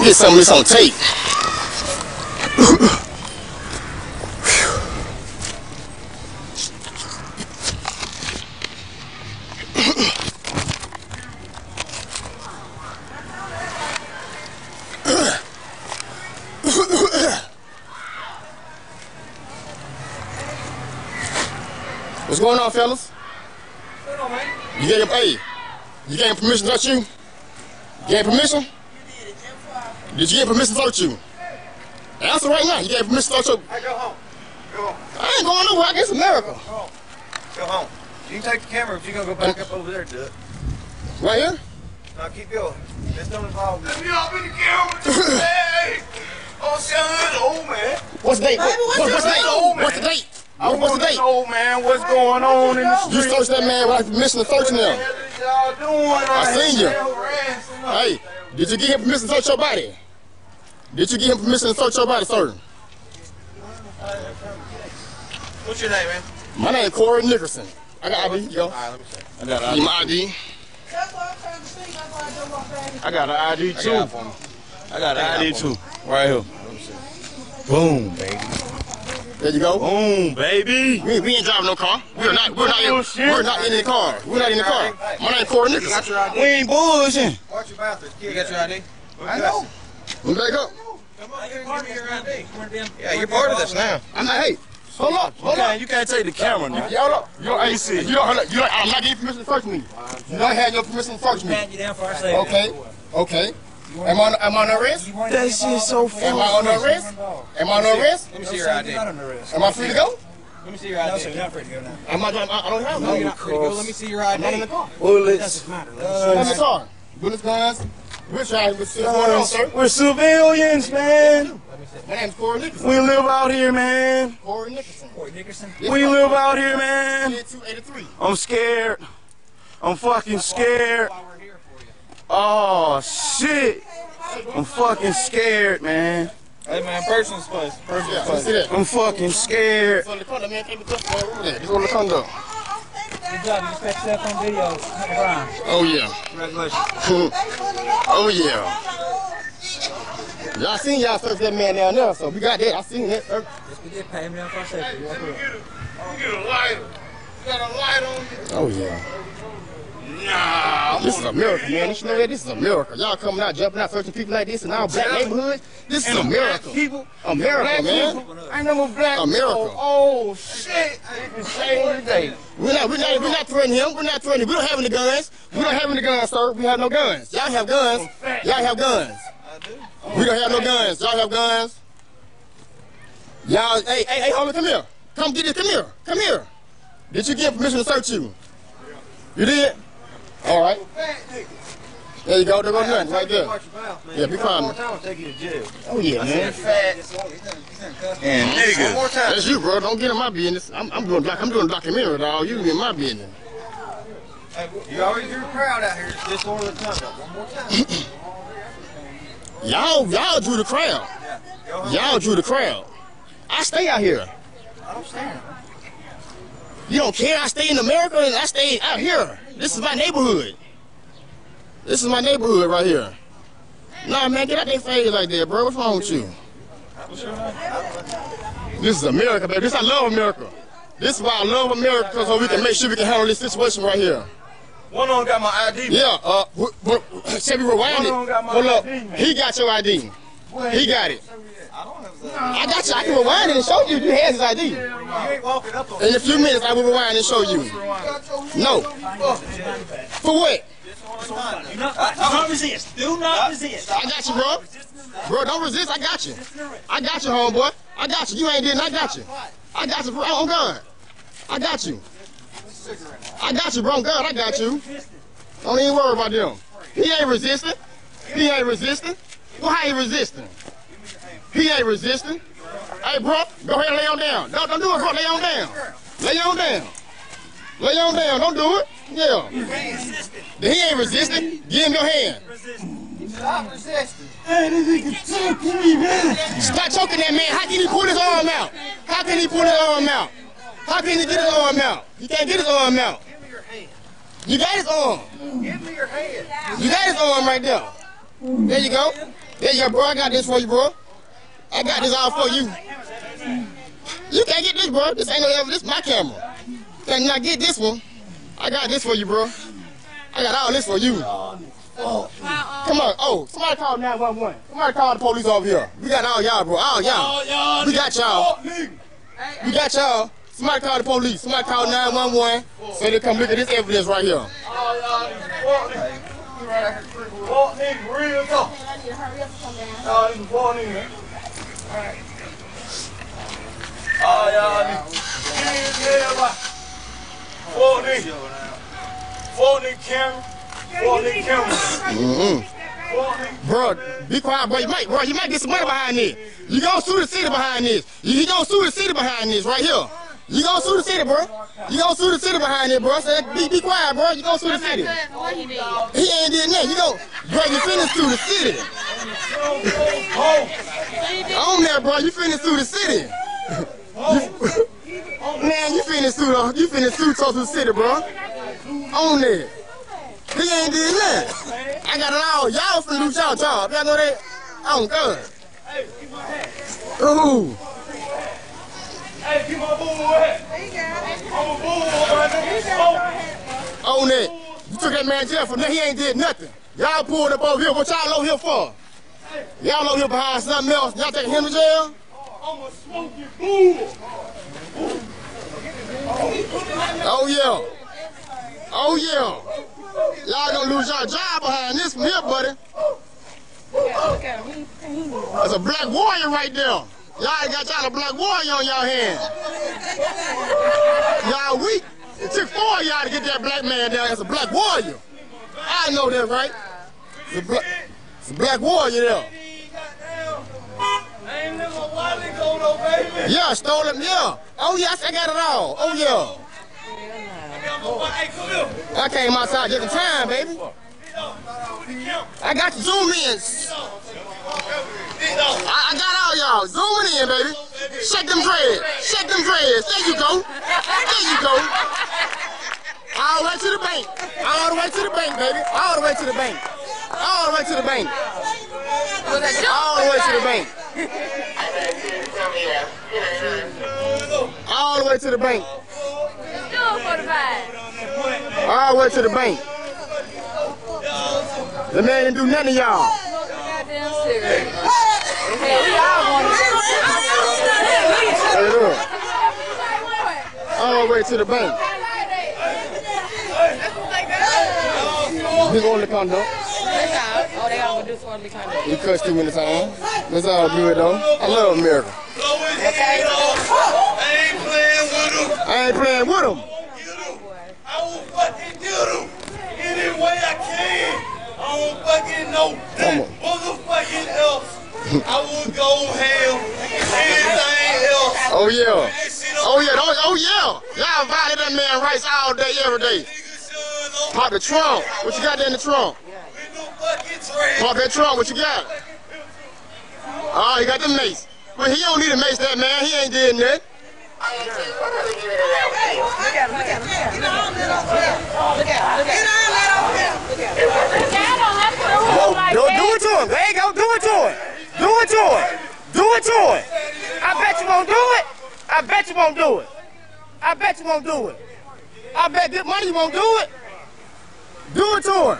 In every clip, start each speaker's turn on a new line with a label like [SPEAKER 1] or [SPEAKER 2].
[SPEAKER 1] Get some of this on tape. What's going on, fellas?
[SPEAKER 2] What's going on, man?
[SPEAKER 1] You gave permission to search you? You gave permission? Did you get permission to search you? Answer right now. You gave permission to search you?
[SPEAKER 2] Hey, go home. Go home.
[SPEAKER 1] I ain't going nowhere. I guess America.
[SPEAKER 2] Go home. Go home. You can take the camera if you're going to go back up over there, do it.
[SPEAKER 1] Right here?
[SPEAKER 2] Now keep going. This don't involve me.
[SPEAKER 3] Let me up in the camera. Hey! Oh, son, old man.
[SPEAKER 1] What's the date? What's the date?
[SPEAKER 3] Old man.
[SPEAKER 1] What's the date?
[SPEAKER 3] I
[SPEAKER 1] What's the
[SPEAKER 3] want to
[SPEAKER 1] date?
[SPEAKER 3] know, man, what's going on in the
[SPEAKER 1] You
[SPEAKER 3] street.
[SPEAKER 1] searched that man without permission to search him.
[SPEAKER 3] What the hell is y'all doing?
[SPEAKER 1] I seen you.
[SPEAKER 3] you.
[SPEAKER 1] Hey, did you give him permission to search your body? Did you give him permission to search your body, sir?
[SPEAKER 2] What's your name, man?
[SPEAKER 1] My name is Corey Nickerson. I got ID. Yo.
[SPEAKER 2] All right, let me see.
[SPEAKER 1] I got ID. My ID.
[SPEAKER 4] That's what I'm trying to see. That's why I don't walk back.
[SPEAKER 1] I got an ID
[SPEAKER 2] I
[SPEAKER 1] too.
[SPEAKER 2] got it for me.
[SPEAKER 1] I got an ID too. Right here.
[SPEAKER 2] Let me see. Boom, baby.
[SPEAKER 1] There you go.
[SPEAKER 2] Boom, baby.
[SPEAKER 1] We ain't driving no car. We're not in the car. We're not in the car. My name is Corey
[SPEAKER 2] You got
[SPEAKER 1] Nickerson.
[SPEAKER 2] your ID?
[SPEAKER 1] We ain't bullshitting.
[SPEAKER 2] Watch your bathroom. You got your ID?
[SPEAKER 1] I know. We back up.
[SPEAKER 2] Come on here and give me your ID. Yeah, you're part of this now.
[SPEAKER 1] I'm not. Hey, hold up. Hold up.
[SPEAKER 2] You can't take the camera now.
[SPEAKER 1] Hold up. You don't. I'm not giving permission to search me. You don't have your permission to search me. Okay. Okay. Am I on arrest?
[SPEAKER 2] That shit's so funny.
[SPEAKER 1] Am I on arrest? Am I on arrest?
[SPEAKER 2] Let me see your ID.
[SPEAKER 1] Am I free to go?
[SPEAKER 2] Let me see your ID.
[SPEAKER 4] No, sir, you're not free to go now.
[SPEAKER 1] I don't have
[SPEAKER 2] No,
[SPEAKER 1] no.
[SPEAKER 2] you're not free to go. Let me see your
[SPEAKER 1] I'm not in the
[SPEAKER 2] ID.
[SPEAKER 1] car.
[SPEAKER 2] Bullets.
[SPEAKER 1] I'm in the car. Bullets, guns. We're trying to see what's going on, sir.
[SPEAKER 2] We're civilians, man.
[SPEAKER 1] My name's Corey Nickerson.
[SPEAKER 2] We live out here, man.
[SPEAKER 1] Corey Nickerson.
[SPEAKER 4] Corey Nickerson?
[SPEAKER 2] We live out here, man.
[SPEAKER 1] 283.
[SPEAKER 2] I'm scared. I'm fucking scared. Oh, shit. I'm fucking scared, man.
[SPEAKER 3] Hey, man, person's place.
[SPEAKER 1] Yeah, let me see that.
[SPEAKER 2] I'm fucking scared.
[SPEAKER 1] It's on the condo, man. Can't be touched, man. Yeah, it's on the condo.
[SPEAKER 4] Good job. You just got yourself on video. Brian.
[SPEAKER 1] Oh, yeah.
[SPEAKER 2] Congratulations.
[SPEAKER 1] Oh, yeah. Y'all seen y'all search that man down there, so we got that. I seen that, sir.
[SPEAKER 4] Yes, we did pay him down for a second.
[SPEAKER 3] You get a lighter. You got a light on you?
[SPEAKER 1] Oh, yeah.
[SPEAKER 3] Nah.
[SPEAKER 1] This is America, man. You should know that this is America. Y'all coming out, jumping out, searching people like this in our black neighborhood. This is America.
[SPEAKER 3] People.
[SPEAKER 1] America, man.
[SPEAKER 3] I know black.
[SPEAKER 1] America.
[SPEAKER 3] Oh, shit. You can say it today.
[SPEAKER 1] We're not threatening him. We're not threatening him. We don't have any guns. We don't have any guns, sir. We have no guns. Y'all have guns. Y'all have guns.
[SPEAKER 2] I do.
[SPEAKER 1] We don't have no guns. Y'all have guns. Y'all, hey, hold on, come here. Come get it. Come here. Did you get permission to search you? You did? All right. There you go. There goes nothing right there. Yeah, be quiet.
[SPEAKER 2] One more time, I'll take you to jail.
[SPEAKER 1] Oh yeah, man.
[SPEAKER 2] And nigga. One more time.
[SPEAKER 1] That's you, bro. Don't get in my business. I'm doing documentary, dog. You in my business.
[SPEAKER 2] You always drew a crowd out here. Disorderly conduct. One more time.
[SPEAKER 1] Y'all drew the crowd. Y'all drew the crowd. I stay out here.
[SPEAKER 2] I don't stand.
[SPEAKER 1] You don't care? I stay in America and I stay out here. This is my neighborhood. This is my neighborhood right here. Nah, man, get out that face like that, bro. What's wrong with you? This is America, baby. I love America. This is why I love America, so we can make sure we can handle this situation right here.
[SPEAKER 2] One of them got my ID.
[SPEAKER 1] Yeah, Chevy rewind it. Hold up. He got your ID. He got it. I got you. I can rewind it and show you. You had his ID.
[SPEAKER 2] You ain't walking up on
[SPEAKER 1] In a few minutes, I will rewind and show you. No. For what?
[SPEAKER 4] Do not resist. Do not resist.
[SPEAKER 1] I got you, bro. Bro, don't resist. I got you. I got you, homeboy. I got you. You ain't did nothing. I got you. I got you, bro. Oh, God. I got you. I got you, bro. Oh, God, I got you. Don't even worry about them. He ain't resisting. He ain't resisting. Well, how he resisting? He ain't resisting. Hey, bro, go ahead and lay on down. Don't do it, bro. Lay on down. Lay on down. Lay on down. Don't do it. Yeah. He ain't resisting. Give him your hand.
[SPEAKER 2] Stop resisting.
[SPEAKER 4] Hey, this nigga choking me, man.
[SPEAKER 1] Stop choking that man. How can he pull his arm out? How can he pull his arm out? How can he get his arm out? He can't get his arm out.
[SPEAKER 2] Give me your hand.
[SPEAKER 1] You got his arm.
[SPEAKER 2] Give me your hand.
[SPEAKER 1] You got his arm right there. There you go. There you go, bro. I got this for you, bro. I got this all for you. You can't get this, bro. This ain't no evidence. This is my camera. You cannot get this one. I got this for you, bro. I got all this for you. Come on. Oh, somebody call 911. Somebody call the police over here. We got all y'all, bro. All y'all. We got y'all. We got y'all. Somebody call the police. Somebody call 911 so they come look at this evidence right here.
[SPEAKER 3] Walk nigga, real talk. Y'all niggas walk nigga. Oh, y'all niggas. Yeah, right. Walk nigga. Walk nigga camera. Walk nigga camera.
[SPEAKER 1] Bro, be quiet, bro. You might get some money behind this. You gonna sue the city behind this. You gonna sue the city behind this right here. You gonna sue the city, bro. You gonna sue the city behind it, bro. So be quiet, bro. You gonna sue the city. He ain't did nothing. You go, bro. You finna sue the city. On there, bro. You finna sue the city. Man, you finna sue Tulsa City, bro. On there. He ain't did nothing. I got it all. Y'all finna lose y'all job. Y'all know that? Oh, God. Ooh.
[SPEAKER 3] Hey, keep my boo away. I'm a boo right now.
[SPEAKER 1] On that. You took that man jail for nothing. He ain't did nothing. Y'all pulled up over here. What y'all over here for? Y'all over here behind something else. Y'all taking him to jail?
[SPEAKER 3] I'm a smoky boo.
[SPEAKER 1] Oh, yeah. Oh, yeah. Y'all gonna lose y'all job behind this from here, buddy. That's a black warrior right there. Y'all ain't got y'all a black warrior on y'all hands. Y'all weak. It took 4 of y'all to get that black man down. That's a black warrior. I know that, right? It's a black warrior there.
[SPEAKER 3] I ain't never wallet go though, baby.
[SPEAKER 1] Yeah, stole it, yeah. Oh, yes, I got it all. Oh, yeah. I came outside just in time, baby. I got you. Zoom in. I got all y'all. Zooming in, baby. Shake them dreads. Shake them dreads. There you go. There you go. All the way to the bank. All the way to the bank, baby. All the way to the bank. All the way to the bank. All the way to the bank. All the way to the bank. All the way to the bank. The man didn't do nothing to y'all. All the way to the bank. Big old condo.
[SPEAKER 5] Oh, they gotta go do for the condo.
[SPEAKER 1] You cussed too many times. That's all good though. I love America.
[SPEAKER 3] Okay. I ain't playing with him.
[SPEAKER 1] I ain't playing with him.
[SPEAKER 3] I will fucking get him any way I can. I don't fucking know that motherfucking else. I will go ham. Anything else.
[SPEAKER 1] Oh yeah. Oh yeah. Oh yeah. Y'all violate that man rights all day, every day. Pop the trunk. What you got there in the trunk? Pop that trunk. What you got? Oh, you got the mace. Well, he don't need a mace, that man. He ain't did nothing. Do it to him. There you go. Do it to him. Do it to him. Do it to him. I bet you won't do it. I bet you won't do it. I bet you won't do it. I bet good money you won't do it. Do it to him.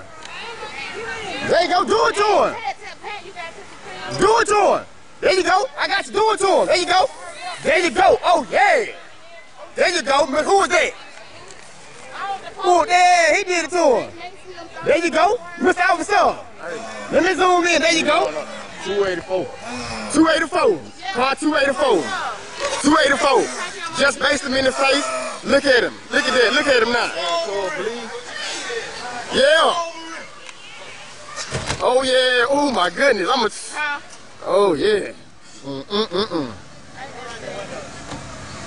[SPEAKER 1] There you go. Do it to him. Do it to him. There you go. I got you. Do it to him. There you go. There you go. Oh, yeah. There you go. Who was that? Oh, yeah. He did it to him. There you go. Mr. Officer. Let me zoom in. There you go. 284. 284. Car 284. 284. Just based him in the face. Look at him. Look at that. Look at him now. Yeah. Oh, yeah. Oh, my goodness. Oh, yeah.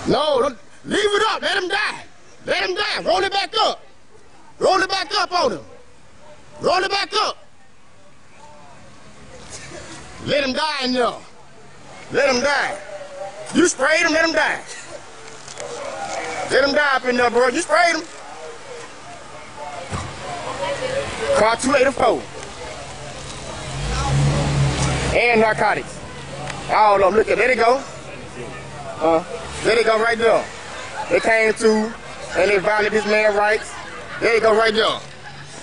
[SPEAKER 1] No, don't, leave it up. Let him die. Let him die. Roll it back up. Roll it back up on him. Roll it back up. Let him die in there. Let him die. You sprayed him, let him die. Let him die up in there, bro. You sprayed him. Car 284. and narcotics. All of them. Look at, there they go. There they go right there. They came to and they violated this man's rights. There they go right there.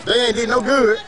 [SPEAKER 1] They ain't did no good.